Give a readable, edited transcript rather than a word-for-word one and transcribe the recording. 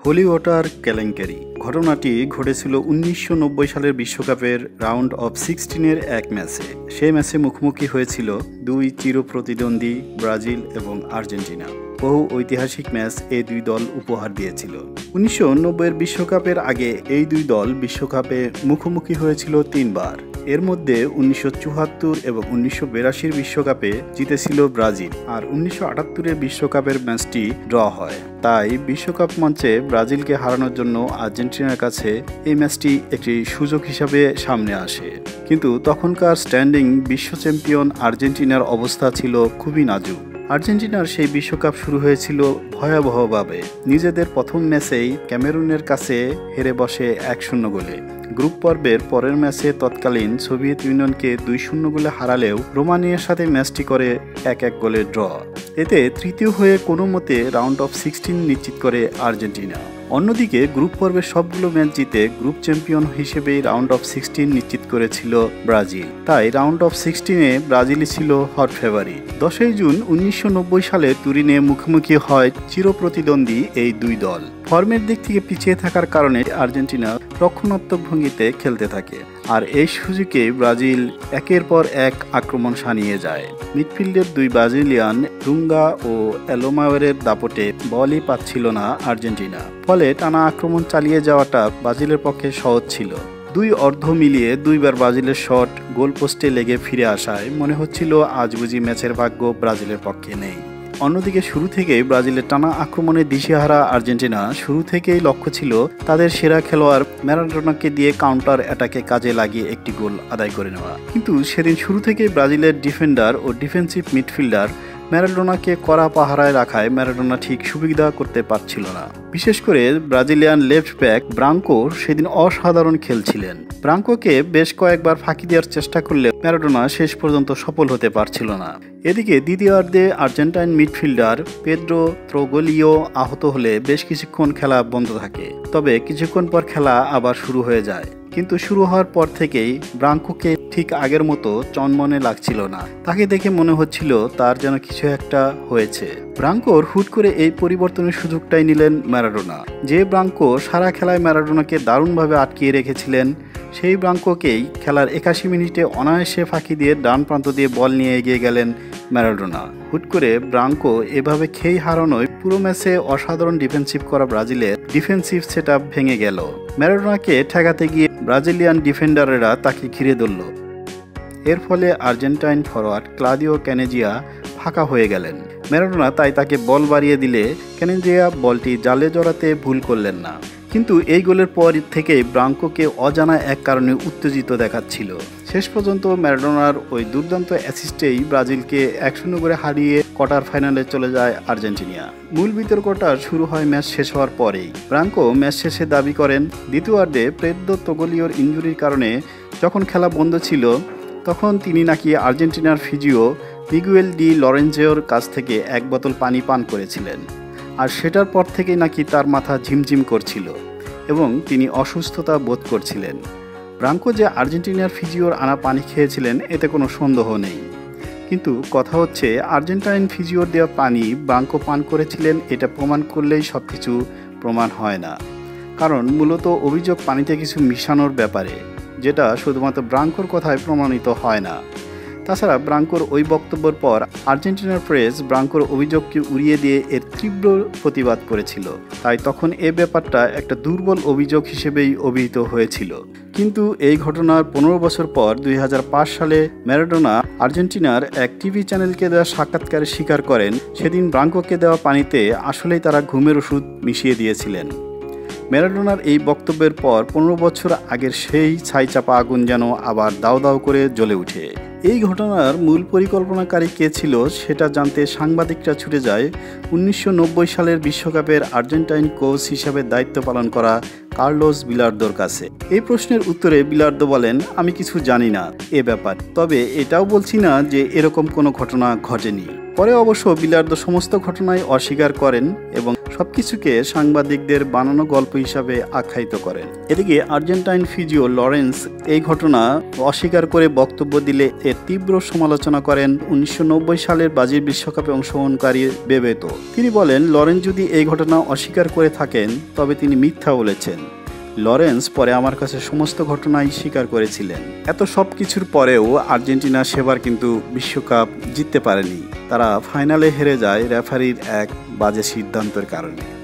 Holi water কেলেঙ্কারি ঘটনাটি ঘটেছিল ১৯৯০ সালের বিশ্বকাপের রাউন্ড অফ 16-এর এক ম্যাচে। সেই ম্যাচে মুখোমুখি হয়েছিল দুই চিরপ্রতিদ্বন্দ্বী ব্রাজিল এবং আর্জেন্টিনা। বহু ঐতিহাসিক ম্যাচ এই দুই দল উপহার দিয়েছিল। ১৯৯০-এর বিশ্বকাপের আগে এই দুই দল বিশ্বকাপে মুখোমুখি হয়েছিল তিনবার। এর মধ্যে ১৯৭৪ এবং ১৯৮২-র বিশ্বকাপে জিতেছিল ব্রাজিল, আর ১৯৭৮-এর বিশ্বকাপের ম্যাচটি ড্র হয়। তাই বিশ্বকাপ মঞ্চে ব্রাজিলকে হারানোর জন্য আর্জেন্টিনার কাছে এই ম্যাচটি একটি সুযোগ হিসাবে সামনে আসে। কিন্তু তখনকার স্ট্যান্ডিং বিশ্ব চ্যাম্পিয়ন আর্জেন্টিনার অবস্থা ছিল খুবই নাজুক। আর্জেন্টিনার সেই বিশ্বকাপ শুরু হয়েছিল ভয়াবহভাবে। নিজেদের প্রথম ম্যাচেই ক্যামেরুনের কাছে হেরে বসে ১-০ গোলে। গ্রুপ পর্বের পরের ম্যাচে তৎকালীন সোভিয়েত ইউনিয়নকে ২-০ গোলে হারালেও রোমানিয়ার সাথে ম্যাচটি করে ১-১ গোলে ড্র। এতে তৃতীয় হয়ে কোনো মতে রাউন্ড অফ 16 নিশ্চিত করে আর্জেন্টিনা। অন্যদিকে গ্রুপ পর্বের সবগুলো ম্যাচ জিতে গ্রুপ চ্যাম্পিয়ন হিসেবেই রাউন্ড অফ 16 নিশ্চিত করেছিল ব্রাজিল। তাই রাউন্ড অফ 16-এ ব্রাজিলই ছিল হট ফেভারিট। ১০ জুন ১৯৯০ সালে তুরিনে মুখোমুখি হয় চিরপ্রতিদ্বন্দ্বী এই দুই দল। ফর্মের দিক থেকে পিছিয়ে থাকার কারণে আর্জেন্টিনা রক্ষণাত্মক ভঙ্গিতে খেলতে থাকে, আর এই সুযোগে ব্রাজিল একের পর এক আক্রমণ সানিয়ে যায়। মিডফিল্ডের দুই ব্রাজিলিয়ান ডুঙ্গা ও এলোমাওয়েরের দাপটে বলই পাচ্ছিল না আর্জেন্টিনা। ফলে টানা আক্রমণ চালিয়ে যাওয়াটা ব্রাজিলের পক্ষে সহজ ছিল। দুই অর্ধ মিলিয়ে দুইবার ব্রাজিলের শট গোলপোস্টে লেগে ফিরে আসায় মনে হচ্ছিল আজ বুঝি ম্যাচের ভাগ্য ব্রাজিলের পক্ষে নেই। অন্যদিকে শুরু থেকেই ব্রাজিলের টানা আক্রমণে দিশেহারা আর্জেন্টিনা শুরু থেকেই লক্ষ্য ছিল তাদের সেরা খেলোয়াড় ম্যারাডোনাকে দিয়ে কাউন্টার অ্যাটাকে কাজে লাগিয়ে একটি গোল আদায় করে নেওয়া। কিন্তু সেদিন শুরু থেকেই ব্রাজিলের ডিফেন্ডার ও ডিফেন্সিভ মিডফিল্ডার ম্যারাডোনাকে কড়া পাহারায় রাখায় ম্যারাডোনা ঠিক সুবিধা করতে পারছিল না। বিশেষ করে ব্রাজিলিয়ান লেফট ব্যাক ব্রাঙ্কো সেদিন অসাধারণ খেলছিলেন। ব্রাঙ্কোকে বেশ কয়েকবার ফাঁকি দেওয়ার চেষ্টা করলে ম্যারাডোনা শেষ পর্যন্ত সফল হতে পারছিল না। এদিকে দ্বিতীয়ার্ধে আর্জেন্টাইন মিডফিল্ডার পেদ্রো ত্রোগোলিও আহত হলে বেশ কিছুক্ষণ খেলা বন্ধ থাকে। তবে কিছুক্ষণ পর খেলা আবার শুরু হয়ে যায়। কিন্তু শুরু হওয়ার পর থেকেই ব্রাঙ্কোকে ঠিক আগের মতো চনমনে লাগছিল না। তাকে দেখে মনে হচ্ছিল তার যেন কিছু একটা হয়েছে। ব্রাঙ্কোর হুট করে এই পরিবর্তনের সুযোগটাই নিলেন ম্যারাডোনা। যে ব্রাঙ্কো সারা খেলায় ম্যারাডোনাকে দারুণভাবে আটকিয়ে রেখেছিলেন, সেই ব্রাঙ্কোকেই খেলার ৮১ মিনিটে অনায়াসে ফাঁকি দিয়ে ডান প্রান্ত দিয়ে বল নিয়ে এগিয়ে গেলেন ম্যারাডোনা। হুট করে ব্রাঙ্কো এভাবে খেই হারানোয় পুরো ম্যাচে অসাধারণ ডিফেন্সিভ করা ব্রাজিলের ডিফেন্সিভ সেট আপ ভেঙে গেল। ম্যারাডোনাকে ঠেকাতে গিয়ে ব্রাজিলিয়ান ডিফেন্ডাররা তাকে ঘিরে ধরল। এর ফলে আর্জেন্টাইন ফরোয়ার্ড ক্লাদিও ক্যানেজিয়া ফাঁকা হয়ে গেলেন। ম্যারাডোনা তাই তাকে বল বাড়িয়ে দিলে ক্যানেজিয়া বলটি জালে জড়াতে ভুল করলেন না। কিন্তু এই গোলের পর থেকেই ব্রাঙ্কোকে অজানা এক কারণে উত্তেজিত দেখাচ্ছিল। শেষ পর্যন্ত ম্যারাডোনার ওই দুর্দান্ত অ্যাসিস্টেই ব্রাজিলকে ১-০ করে হারিয়ে কোয়ার্টার ফাইনালে চলে যায় আর্জেন্টিনা। মূল বিতর্কটা শুরু হয় ম্যাচ শেষ হওয়ার পরেই। ব্রাঙ্কো ম্যাচ শেষে দাবি করেন দ্বিতীয়ার্ধে পেদ্রো ত্রোগোলিওর ইনজুরির কারণে যখন খেলা বন্ধ ছিল তখন তিনি নাকি আর্জেন্টিনার ফিজিও মিগুয়েল ডি লরেঞ্জোর কাছ থেকে ১ বোতল পানি পান করেছিলেন, আর সেটার পর থেকেই নাকি তার মাথা ঝিমঝিম করছিল এবং তিনি অসুস্থতা বোধ করছিলেন। ব্রাঙ্কো যে আর্জেন্টিনার ফিজিওর আনা পানি খেয়েছিলেন এতে কোনো সন্দেহ নেই। কিন্তু কথা হচ্ছে আর্জেন্টাইন ফিজিওর দেওয়া পানি ব্রাঙ্কো পান করেছিলেন এটা প্রমাণ করলেই সব কিছু প্রমাণ হয় না। কারণ মূলত অভিযোগ পানিতে কিছু মিশানোর ব্যাপারে, যেটা শুধুমাত্র ব্রাঙ্কোর কথায় প্রমাণিত হয় না। তাছাড়া ব্রাঙ্কোর ওই বক্তব্যের পর আর্জেন্টিনার প্রেস ব্রাঙ্কোর অভিযোগকে উড়িয়ে দিয়ে এর তীব্র প্রতিবাদ করেছিল। তাই তখন এ ব্যাপারটা একটা দুর্বল অভিযোগ হিসেবেই অভিহিত হয়েছিল। কিন্তু এই ঘটনার ১৫ বছর পর ২০০৫ সালে ম্যারাডোনা আর্জেন্টিনার এক টিভি চ্যানেলকে দেওয়া সাক্ষাৎকারে স্বীকার করেন সেদিন ব্রাঙ্কোকে দেওয়া পানিতে আসলেই তারা ঘুমের ওষুধ মিশিয়ে দিয়েছিলেন। ম্যারাডোনার এই বক্তব্যের পর ১৫ বছর আগের সেই ছাইচাপা আগুন যেন আবার দাউ দাউ করে জ্বলে ওঠে। এই ঘটনার মূল পরিকল্পনাকারী কে ছিল সেটা জানতে সাংবাদিকরা ছুটে যায় ১৯৯০ সালের বিশ্বকাপের আর্জেন্টাইন কোচ হিসাবে দায়িত্ব পালন করা কার্লোস বিলার্দোর কাছে। এই প্রশ্নের উত্তরে বিলার্দো বলেন, আমি কিছু জানি না এ ব্যাপার, তবে এটাও বলছি না যে এরকম কোনো ঘটনা ঘটেনি। পরে অবশ্য বিলার্দো সমস্ত ঘটনায় অস্বীকার করেন এবং সবকিছুকে সাংবাদিকদের বানানো গল্প হিসাবে আখ্যায়িত করেন। এদিকে আর্জেন্টাইন ফিজিও লরেন্স এই ঘটনা অস্বীকার করে বক্তব্য দিলে এর তীব্র সমালোচনা করেন 1990 সালের ব্রাজিল বিশ্বকাপে অংশগ্রহণকারী বেবেতো। তিনি বলেন, লরেন্স যদি এই ঘটনা অস্বীকার করে থাকেন তবে তিনি মিথ্যা বলেছেন। লরেন্স পরে আমার কাছে সমস্ত ঘটনাই স্বীকার করেছিলেন। এত সব কিছুর পরেও আর্জেন্টিনা সেবার কিন্তু বিশ্বকাপ জিততে পারেনি। তারা ফাইনালে হেরে যায় রেফারির এক বাজে সিদ্ধান্তের কারণে।